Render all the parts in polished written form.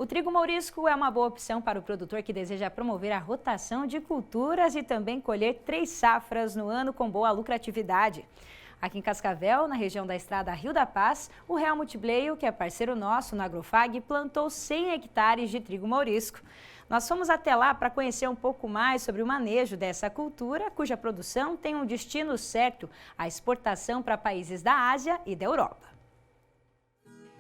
O trigo mourisco é uma boa opção para o produtor que deseja promover a rotação de culturas e também colher 3 safras no ano com boa lucratividade. Aqui em Cascavel, na região da estrada Rio da Paz, o Helmut Bleio, que é parceiro nosso na Agrofag, plantou 100 hectares de trigo mourisco. Nós fomos até lá para conhecer um pouco mais sobre o manejo dessa cultura, cuja produção tem um destino certo, a exportação para países da Ásia e da Europa.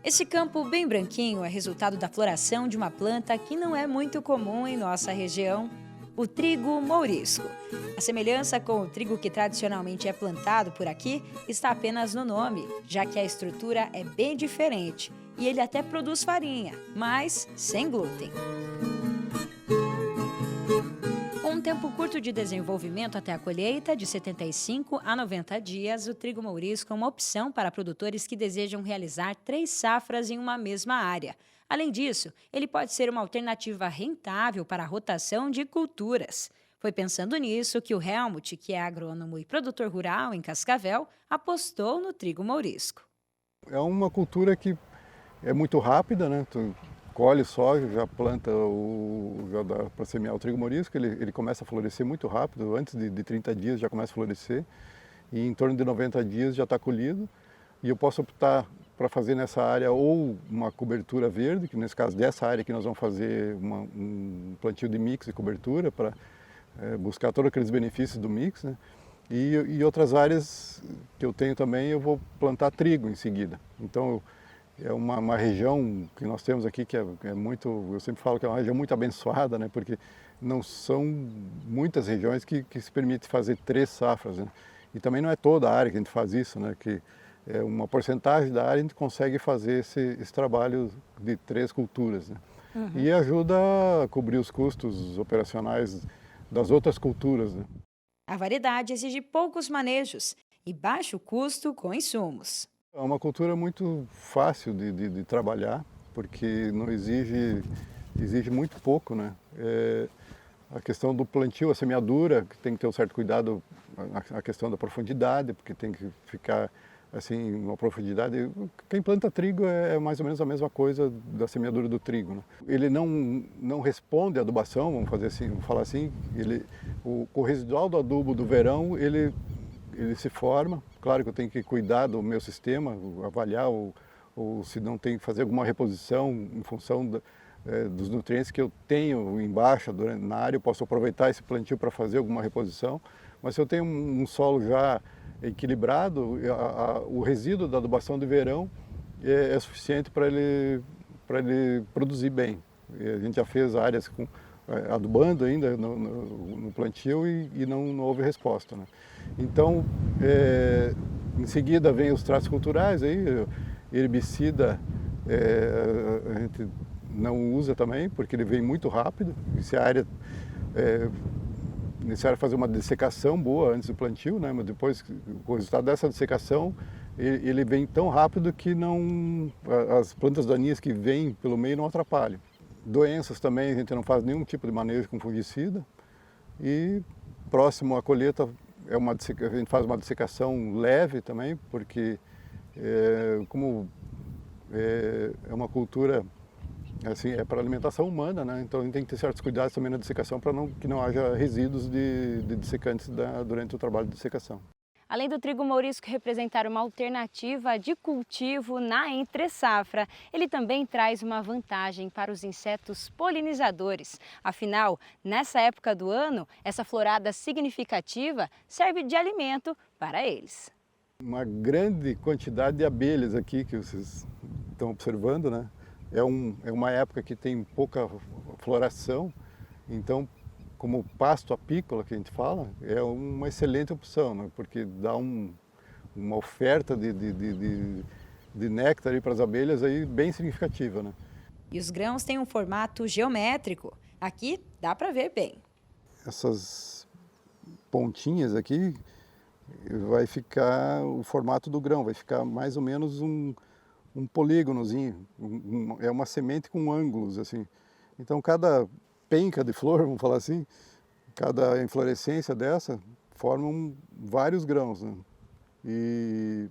Esse campo bem branquinho é resultado da floração de uma planta que não é muito comum em nossa região, o trigo mourisco. A semelhança com o trigo que tradicionalmente é plantado por aqui está apenas no nome, já que a estrutura é bem diferente e ele até produz farinha, mas sem glúten. Com um tempo curto de desenvolvimento até a colheita, de 75 a 90 dias, o trigo mourisco é uma opção para produtores que desejam realizar 3 safras em uma mesma área. Além disso, ele pode ser uma alternativa rentável para a rotação de culturas. Foi pensando nisso que o Helmut, que é agrônomo e produtor rural em Cascavel, apostou no trigo mourisco. É uma cultura que é muito rápida, né? Tu colhe soja, já planta, já dá para semear o trigo mourisco, ele começa a florescer muito rápido, antes de 30 dias já começa a florescer, e em torno de 90 dias já está colhido, e eu posso optar para fazer nessa área ou uma cobertura verde, que nesse caso dessa área que nós vamos fazer um plantio de mix e cobertura, para buscar todos aqueles benefícios do mix, né? E outras áreas que eu tenho também, eu vou plantar trigo em seguida. Então, é uma região que nós temos aqui que é muito, eu sempre falo que é uma região muito abençoada, né? Porque não são muitas regiões que se permite fazer 3 safras, né? E também não é toda a área que a gente faz isso, né? Que é uma porcentagem da área a gente consegue fazer esse trabalho de 3 culturas, né? E ajuda a cobrir os custos operacionais das outras culturas, né? A variedade exige poucos manejos e baixo custo com insumos. É uma cultura muito fácil de trabalhar, porque não exige muito pouco, né? A questão do plantio, a semeadura, que tem que ter um certo cuidado, a questão da profundidade, porque tem que ficar assim, uma profundidade. Quem planta trigo é mais ou menos a mesma coisa da semeadura do trigo, né? Ele não responde à adubação, vamos fazer assim, vamos falar assim. O residual do adubo do verão, ele se forma. Claro que eu tenho que cuidar do meu sistema, avaliar ou se não tem que fazer alguma reposição em função dos nutrientes que eu tenho embaixo na área, eu posso aproveitar esse plantio para fazer alguma reposição. Mas se eu tenho um solo já equilibrado, o resíduo da adubação de verão é suficiente para ele produzir bem. E a gente já fez áreas adubando ainda no plantio e não houve resposta, né? Então, em seguida vem os tratos culturais, aí, herbicida a gente não usa também, porque ele vem muito rápido. Se a área necessário fazer uma dessecação boa antes do plantio, né? Mas depois, o resultado dessa dessecação, ele vem tão rápido que as plantas daninhas que vêm pelo meio não atrapalham. Doenças também, a gente não faz nenhum tipo de manejo com fungicida. E próximo à colheita, a gente faz uma dessecação leve também, porque como é uma cultura, assim, é para alimentação humana, né? Então a gente tem que ter certos cuidados também na dessecação para que não haja resíduos de dessecantes durante o trabalho de dessecação. Além do trigo mourisco representar uma alternativa de cultivo na entre-safra, ele também traz uma vantagem para os insetos polinizadores. Afinal, nessa época do ano, essa florada significativa serve de alimento para eles. Uma grande quantidade de abelhas aqui que vocês estão observando, né? É uma época que tem pouca floração, então, como pasto apícola que a gente fala, é uma excelente opção, né? Porque dá uma oferta de néctar para as abelhas aí bem significativa, né? E os grãos têm um formato geométrico. Aqui dá para ver bem. Essas pontinhas aqui vai ficar o formato do grão, vai ficar mais ou menos um polígonozinho, é uma semente com ângulos, assim. Então, cada penca de flor, vamos falar assim, cada inflorescência dessa formam vários grãos, né? E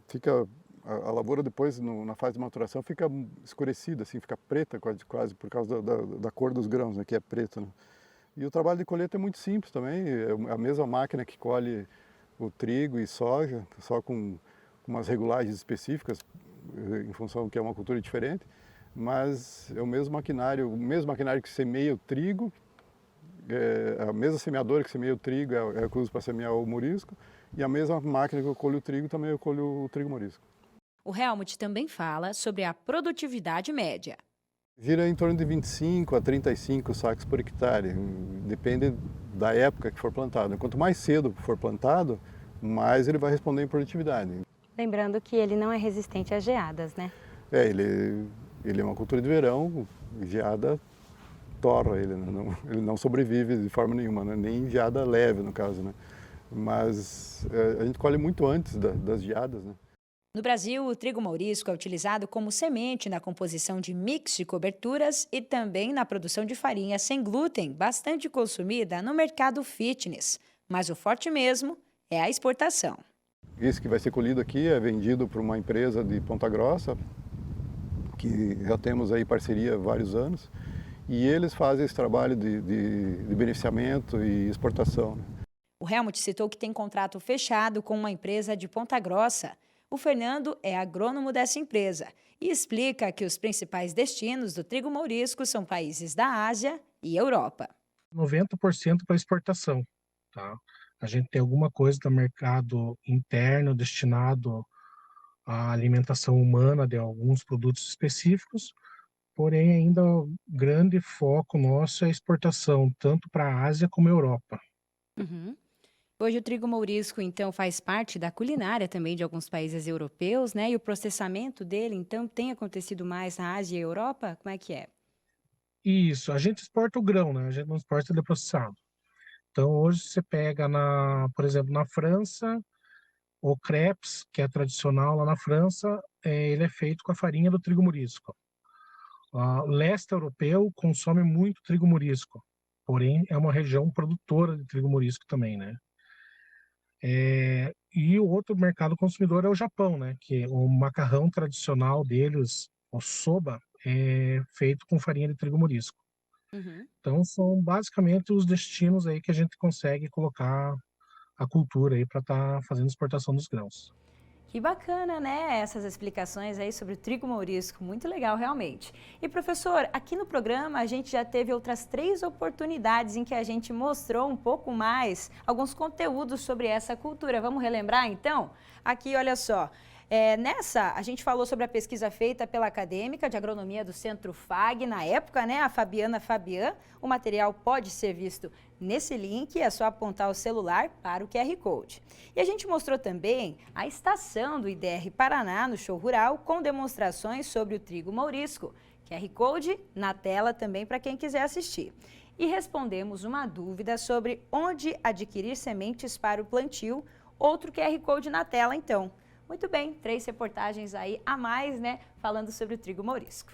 fica a lavoura depois, na fase de maturação, fica escurecida, assim, fica preta quase por causa da cor dos grãos, né, que é preto, né? E o trabalho de colheita é muito simples também, é a mesma máquina que colhe o trigo e soja, só com umas regulagens específicas, em função que é uma cultura diferente, mas é o mesmo maquinário que semeia o trigo, a mesma semeadora que semeia o trigo é a que eu uso para semear o morisco, e a mesma máquina que eu colho o trigo também eu colho o trigo morisco. O Helmut também fala sobre a produtividade média. Gira em torno de 25 a 35 sacos por hectare, depende da época que for plantado. Quanto mais cedo for plantado, mais ele vai responder em produtividade. Lembrando que ele não é resistente às geadas, né? Ele é uma cultura de verão, geada torra ele, né? Ele não sobrevive de forma nenhuma, né? Nem geada leve no caso, né? Mas a gente colhe muito antes das geadas, né? No Brasil, o trigo mourisco é utilizado como semente na composição de mix de coberturas e também na produção de farinha sem glúten, bastante consumida no mercado fitness. Mas o forte mesmo é a exportação. Isso que vai ser colhido aqui é vendido para uma empresa de Ponta Grossa, que já temos aí parceria há vários anos, e eles fazem esse trabalho de beneficiamento e exportação, né? O Helmut citou que tem contrato fechado com uma empresa de Ponta Grossa. O Fernando é agrônomo dessa empresa e explica que os principais destinos do trigo mourisco são países da Ásia e Europa. 90% para exportação, tá? A gente tem alguma coisa do mercado interno destinado à alimentação humana de alguns produtos específicos, porém ainda o grande foco nosso é a exportação, tanto para a Ásia como a Europa. Uhum. Hoje o trigo mourisco, então, faz parte da culinária também de alguns países europeus, né? E o processamento dele, então, tem acontecido mais na Ásia e Europa? Como é que é? Isso, a gente exporta o grão, né? A gente não exporta ele processado. Então, hoje você pega, por exemplo, na França, o crepes, que é tradicional lá na França, ele é feito com a farinha do trigo mourisco. O leste europeu consome muito trigo mourisco, porém é uma região produtora de trigo mourisco também, né? E o outro mercado consumidor é o Japão, né? Que o macarrão tradicional deles, o soba, é feito com farinha de trigo mourisco. Uhum. Então são basicamente os destinos aí que a gente consegue colocar a cultura aí para estar fazendo exportação dos grãos. Que bacana, né? Essas explicações aí sobre o trigo mourisco, muito legal realmente. E professor, aqui no programa a gente já teve outras 3 oportunidades em que a gente mostrou um pouco mais alguns conteúdos sobre essa cultura. Vamos relembrar então? Aqui, olha só. Nessa, a gente falou sobre a pesquisa feita pela acadêmica de agronomia do Centro FAG, na época, né, a Fabiana Fabian. O material pode ser visto nesse link, é só apontar o celular para o QR Code. E a gente mostrou também a estação do IDR Paraná no show rural com demonstrações sobre o trigo mourisco. QR Code na tela também para quem quiser assistir. E respondemos uma dúvida sobre onde adquirir sementes para o plantio. Outro QR Code na tela, então. Muito bem, 3 reportagens aí a mais, né, falando sobre o trigo mourisco.